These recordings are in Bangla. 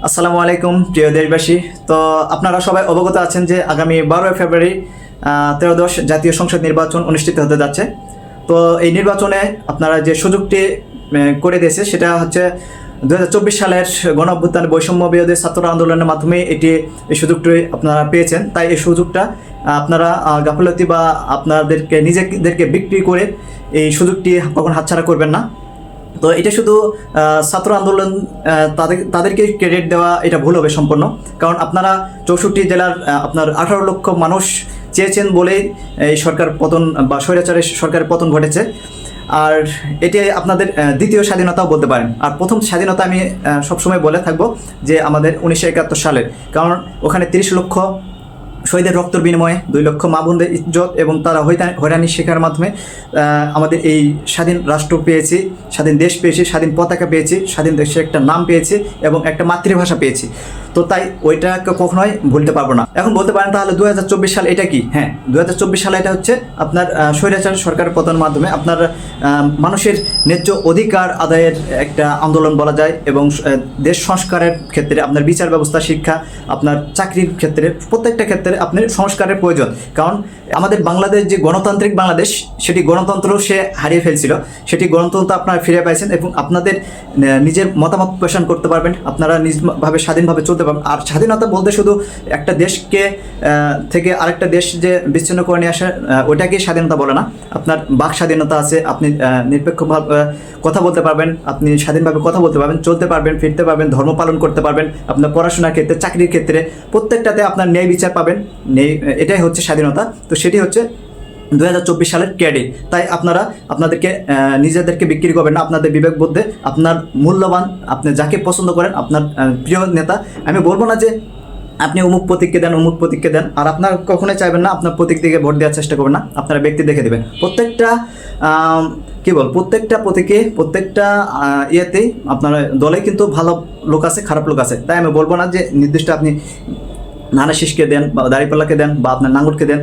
আসসালামু আলাইকুম প্রিয় দেশবাসী। তো আপনারা সবাই অবগত আছেন যে আগামী 12 ফেব্রুয়ারি ত্রয়োদশ জাতীয় সংসদ নির্বাচন অনুষ্ঠিত হতে যাচ্ছে। তো এই নির্বাচনে আপনারা যে সুযোগটি করে দিয়েছে সেটা হচ্ছে 2024 সালের গণঅভ্যুত্থান বৈষম্য বিরোধী ছাত্র আন্দোলনের মাধ্যমে এই সুযোগটি আপনারা পেয়েছেন। তাই এই সুযোগটা আপনারা গাফিলতি বা আপনাদেরকে নিজেদেরকে বিক্রি করে এই সুযোগটি কখন হাতছাড়া করবেন না। তো এটা শুধু ছাত্র আন্দোলন তাদেরকে ক্রেডিট দেওয়া এটা ভুল হবে সম্পূর্ণ। কারণ আপনারা 64 জেলার আপনার 18 লক্ষ মানুষ চেয়েছেন বলেই এই সরকার পতন বা স্বৈরাচারের সরকারের পতন ঘটেছে। আর এটি আপনাদের দ্বিতীয় স্বাধীনতাও বলতে পারেন। আর প্রথম স্বাধীনতা আমি সবসময় বলে থাকবো যে আমাদের 1971 সালের, কারণ ওখানে 30 লক্ষ শহীদের রক্তের বিনিময়ে 2 লক্ষ মা বোনদের ইজ্জত এবং তারা হয়রানি শেখার মাধ্যমে আমাদের এই স্বাধীন রাষ্ট্র পেয়েছি, স্বাধীন দেশ পেয়েছি, স্বাধীন পতাকা পেয়েছি, স্বাধীন দেশের একটা নাম পেয়েছি এবং একটা মাতৃভাষা পেয়েছি। তো তাই ওইটাকে কখনোই ভুলতে পারবো না। এখন বলতে পারেন তাহলে 2024 সাল এটা কি? হ্যাঁ, 2024 সালে এটা হচ্ছে আপনার স্বৈরাচার সরকারের পতনের মাধ্যমে আপনার মানুষের ন্যায্য অধিকার আদায়ের একটা আন্দোলন বলা যায়। এবং দেশ সংস্কারের ক্ষেত্রে আপনার বিচার ব্যবস্থা, শিক্ষা, আপনার চাকরির ক্ষেত্রে প্রত্যেকটা ক্ষেত্রে আপনার সংস্কারের প্রয়োজন। কারণ আমাদের বাংলাদেশ যে গণতান্ত্রিক বাংলাদেশ, সেটি গণতন্ত্র সে হারিয়ে ফেলছিল, সেটি গণতন্ত্র আপনারা ফিরে পাইছেন এবং আপনাদের নিজের মতামত পোষণ করতে পারবেন, আপনারা নিজভাবে স্বাধীনভাবে চলতে পারবেন। আর স্বাধীনতা বলতে শুধু একটা দেশকে থেকে আরেকটা দেশ যে বিচ্ছিন্ন করে নিয়ে আসা ওইটাকেই স্বাধীনতা বলে না। আপনার বাক স্বাধীনতা আছে, আপনি নিরপেক্ষভাবে কথা বলতে পারবেন, আপনি স্বাধীনভাবে কথা বলতে পারবেন, চলতে পারবেন, ফিরতে পারবেন, ধর্ম পালন করতে পারবেন, আপনার পড়াশোনার ক্ষেত্রে, চাকরির ক্ষেত্রে প্রত্যেকটাতে আপনার ন্যায় বিচার পাবেন। এটাই হচ্ছে স্বাধীনতা। তো সেটি হচ্ছে 2024 সালের ক্রেডিট। তাই আপনারা আপনাদেরকে নিজেদেরকে বিক্রি করবেন না, আপনাদের বিবেকবোধে আপনার মূল্যবান, আপনি যাকে পছন্দ করেন, আপনার প্রিয় নেতা। আমি বলবো না যে আপনি অমুক প্রতীককে দেন, অমুক প্রতীককে দেন, আর আপনার কখনোই চাইবেন না আপনার প্রতীক দিকে ভোট দেওয়ার চেষ্টা করবেন না, আপনারা ব্যক্তি দেখে দেবেন। প্রত্যেকটা প্রত্যেকটা প্রতীকে, প্রত্যেকটা ইয়েতেই আপনার দলে কিন্তু ভালো লোক আছে, খারাপ লোক আছে। তাই আমি বলবো না যে নির্দিষ্ট আপনি ধানাশিসকে দেন বা দাঁড়িপাল্লাকে দেন বা আপনার নাঙ্গলকে দেন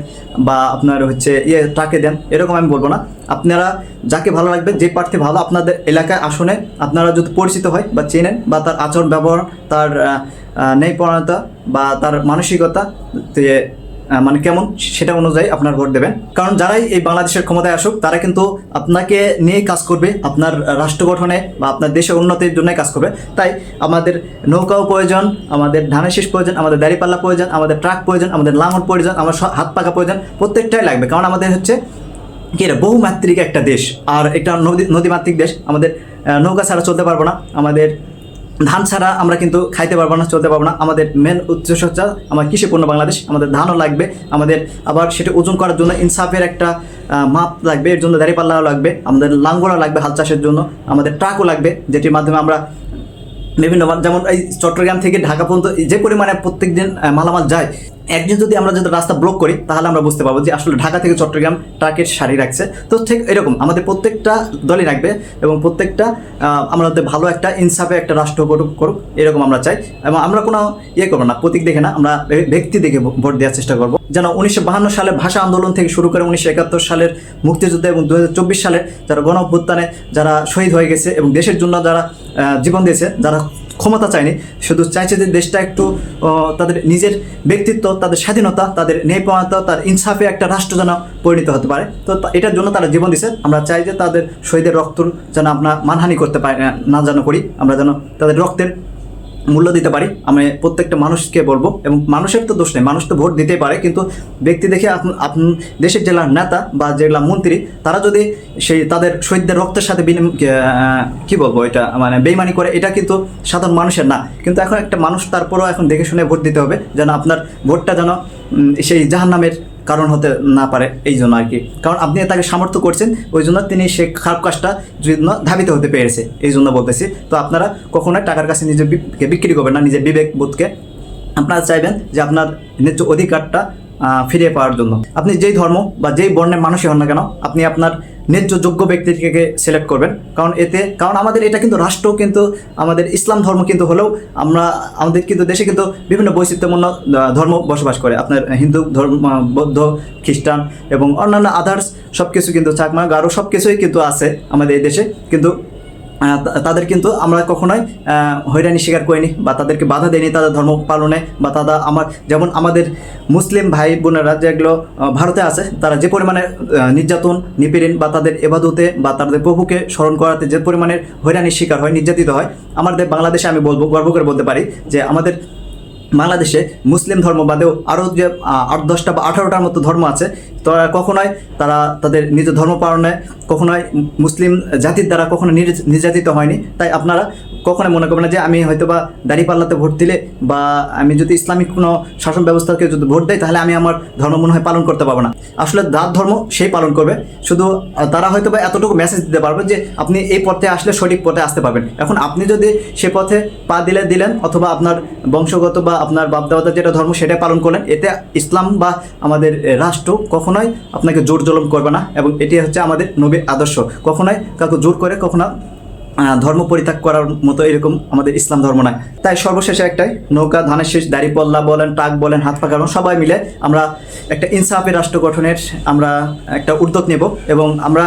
বা আপনার হচ্ছে ট্রাকে দেন, এরকম আমি বলবো না। আপনারা যাকে ভালো লাগবে, যে প্রার্থী ভালো আপনাদের এলাকায় আসনে আপনারা যদি পরিচিত হয় বা চেনেন বা তার আচরণ ব্যবহার, তার ন্যায়পরায়ণতা বা তার মানসিকতা মানে কেমন, সেটা অনুযায়ী আপনার ভোট দেবেন। কারণ যারাই এই বাংলাদেশের ক্ষমতায় আসুক তারা কিন্তু আপনাকে নিয়ে কাজ করবে, আপনার রাষ্ট্র গঠনে বা আপনার দেশের উন্নতির জন্যই কাজ করবে। তাই আমাদের নৌকাও প্রয়োজন, আমাদের ধানের প্রয়োজন, আমাদের দাঁড়িপাল্লা প্রয়োজন, আমাদের ট্রাক প্রয়োজন, আমাদের লাঙল প্রয়োজন, আমার হাত পাকা প্রয়োজন, প্রত্যেকটাই লাগবে। কারণ আমাদের হচ্ছে কি এটা বহুমাত্রিক একটা দেশ, আর একটা নদীমাতৃক দেশ। আমাদের নৌকা ছাড়া চলতে পারবো না, আমাদের ধান ছাড়া আমরা কিন্তু খাইতে পারবো না, চলতে পারবো না। আমাদের মেন উদ্দেশ্য হচ্ছে আমার কৃষিপূর্ণ বাংলাদেশ। আমাদের ধানও লাগবে, আমাদের আবার সেটা ওজন করার জন্য ইনসাফের একটা মাপ লাগবে, এর জন্য দাঁড়িপাল্লাও লাগবে, আমাদের লাঙ্গলও লাগবে হাল চাষের জন্য, আমাদের ট্রাকও লাগবে, যেটির মাধ্যমে আমরা বিভিন্ন, যেমন এই চট্টগ্রাম থেকে ঢাকা পর্যন্ত যে পরিমাণে প্রত্যেক দিন মালামাল যায়, একদিন যদি আমরা যদি রাস্তা ব্লক করি তাহলে আমরা বুঝতে পারবো যে আসলে ঢাকা থেকে চট্টগ্রাম ট্রাকের সারি রাখছে। তো ঠিক এরকম আমাদের প্রত্যেকটা দলই রাখবে এবং প্রত্যেকটা আমাদের ভালো একটা ইনসাফে একটা রাষ্ট্র করুক, এরকম আমরা চাই। এবং আমরা কোনো করবো না প্রতীক দেখে না, আমরা ব্যক্তি দেখে ভোট দেওয়ার চেষ্টা করবো। যেন 1952 সালের ভাষা আন্দোলন থেকে শুরু করে 1971 সালের মুক্তিযুদ্ধ এবং 2024 সালে যারা গণ অভ্যুত্থানে যারা শহীদ হয়ে গেছে এবং দেশের জন্য যারা জীবন দিয়েছে, যারা ক্ষমতা চায়নি, শুধু চাইছে যে দেশটা একটু তাদের নিজের ব্যক্তিত্ব, তাদের স্বাধীনতা, তাদের ন্যায়পরায়ণতা, তার ইনসাফে একটা রাষ্ট্র যেন পরিণত হতে পারে। তো এটার জন্য তারা জীবন দিয়েছে। আমরা চাই যে তাদের শহীদের রক্ত যেন আমরা মানহানি করতে পারি না, যেন করি, আমরা যেন তাদের রক্তের মূল্য দিতে পারি। আমি প্রত্যেকটা মানুষকে বলবো, এবং মানুষের তো দোষ নেই, মানুষ তো ভোট দিতেই পারে, কিন্তু ব্যক্তি দেখে আপনি দেশের জেলার নেতা বা যেগুলা মন্ত্রী তারা যদি সেই তাদের শহীদদের রক্তের সাথে এটা মানে বেইমানি করে, এটা কিন্তু সাধারণ মানুষের না। কিন্তু এখন একটা মানুষ তারপরেও এখন দেখে শুনে ভোট দিতে হবে, যেন আপনার ভোটটা যেন সেই জাহান্নামের কারণ হতে না পারে। এই জন্য আর কি, কারণ আপনি তাকে সামর্থ্য করছেন, ওই জন্য তিনি সে খারাপ কাজটা জন্য ধাবিত হতে পেরেছে, এই জন্য বলতেছি। তো আপনারা কখনোই টাকার কাছে নিজের বিক্রি করবেন না, নিজের বিবেকবোধকে। আপনারা চাইবেন যে আপনার ন্যায্য অধিকারটা ফিরিয়ে পাওয়ার জন্য আপনি যেই ধর্ম বা যেই বর্ণের মানুষই হন না কেন, আপনি আপনার ন্যায্য যোগ্য ব্যক্তিকে সিলেক্ট করবেন। কারণ আমাদের এটা কিন্তু রাষ্ট্র কিন্তু আমাদের ইসলাম ধর্ম কিন্তু হলেও আমাদের কিন্তু দেশে কিন্তু বিভিন্ন বৈচিত্র্যপূর্ণ ধর্ম বসবাস করে। আপনার হিন্দু ধর্ম, বৌদ্ধ, খ্রিস্টান এবং অন্যান্য আদার্স সব কিছু কিন্তু চাকমা, গারো সব কিছুই কিন্তু আছে আমাদের এই দেশে। কিন্তু তাদের কিন্তু আমরা কখনোই হয়রানি স্বীকার করিনি বা তাদেরকে বাধা দেয়নি তাদের ধর্ম পালনে, বা যেমন আমাদের মুসলিম ভাই বোনেরা যেগুলো ভারতে আছে, তারা যে পরিমাণে নির্যাতন নিপীড়ন বা তাদের এবাদতে বা তাদের প্রভুকে স্মরণ করাতে যে পরিমাণের হয়রানির শিকার হয়, নির্যাতিত হয়, আমাদের বাংলাদেশে আমি বলবো, গর্ব করে বলতে পারি যে আমাদের বাংলাদেশে মুসলিম ধর্ম বাদেও আরও যে 8-10টা বা 18টার মতো ধর্ম আছে, তো কখনোই তারা তাদের নিজ ধর্ম পালনে কখনোই মুসলিম জাতির দ্বারা কখনো নির্যাতিত হয়নি। তাই আপনারা কখনোই মনে করবেন না যে আমি হয়তো বা দাঁড়িপাল্লাতে ভোট দিলে বা আমি যদি ইসলামিক কোনো শাসন ব্যবস্থাকে যদি ভোট দেয় তাহলে আমি আমার ধর্ম মনে হয় পালন করতে পারবো না। আসলে যার ধর্ম সেই পালন করবে, শুধু তারা হয়তো বা এতটুকু মেসেজ দিতে পারবে যে আপনি এই পথে আসলে সঠিক পথে আসতে পারবেন। এখন আপনি যদি সে পথে পা দিলেন, অথবা আপনার বংশগত বা আপনার বাপদাদা যেটা ধর্ম সেটাই পালন করলেন, এতে ইসলাম বা আমাদের রাষ্ট্র কখনোই আপনাকে জোর জুলুম করবে না। এবং এটি হচ্ছে আমাদের নবীর আদর্শ, কখনোই কাউকে জোর করে কখনো ধর্ম পরিত্যাগ করার মতো এরকম আমাদের ইসলাম ধর্ম নয়। তাই সর্বশেষে একটাই, নৌকা, ধানের শীষ, দাড়িপাল্লা বলেন, ট্রাক বলেন, হাত পাকা বলেন, সবাই মিলে আমরা একটা ইনসাফি রাষ্ট্র গঠনের আমরা একটা উদ্যোগ নেব এবং আমরা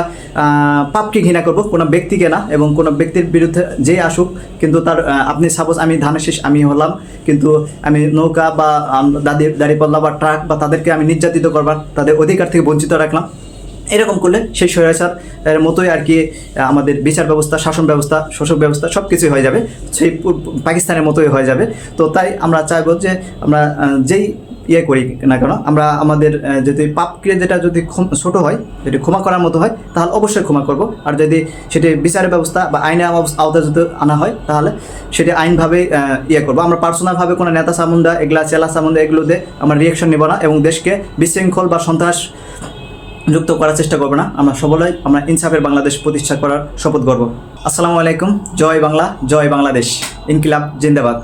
পাপকে ঘৃণা করব, কোনো ব্যক্তিকে না। এবং কোনো ব্যক্তির বিরুদ্ধে যে আসুক, কিন্তু তার আপনি সাপোজ আমি ধানের শীষ আমি হলাম, কিন্তু আমি নৌকা বা দাড়িপাল্লা বা ট্রাক বা তাদেরকে আমি নির্যাতিত করবার, তাদের অধিকার থেকে বঞ্চিত রাখলাম, এরকম করলে সেই স্বৈরাচার এর মতোই আর কি আমাদের বিচার ব্যবস্থা, শাসন ব্যবস্থা, শোষক ব্যবস্থা সব কিছুই হয়ে যাবে, সেই পাকিস্তানের মতোই হয়ে যাবে। তো তাই আমরা চাইবো যে আমরা যেই করি না কেন, আমরা আমাদের যদি পাপকে যেটা যদি ছোট হয়, যদি ক্ষমা করার মতো হয় তাহলে অবশ্যই ক্ষমা করব। আর যদি সেটি বিচারের ব্যবস্থা বা আইনের আওতায় যদি আনা হয় তাহলে সেটি আইনভাবেই করবো। আমরা পার্সোনালভাবে কোনো নেতা সামুন্ডা এগুলা, চেলা সামুন্ডা এগুলোতে আমরা রিয়েকশন নেব না এবং দেশকে বিশৃঙ্খল বা সন্ত্রাস যুক্ত করার চেষ্টা করবো না। আমরা ইনসাফের বাংলাদেশ প্রতিষ্ঠা করার শপথ করব। আসসালামু আলাইকুম। জয় বাংলা, জয় বাংলাদেশ। ইনকিলাব জিন্দাবাদ।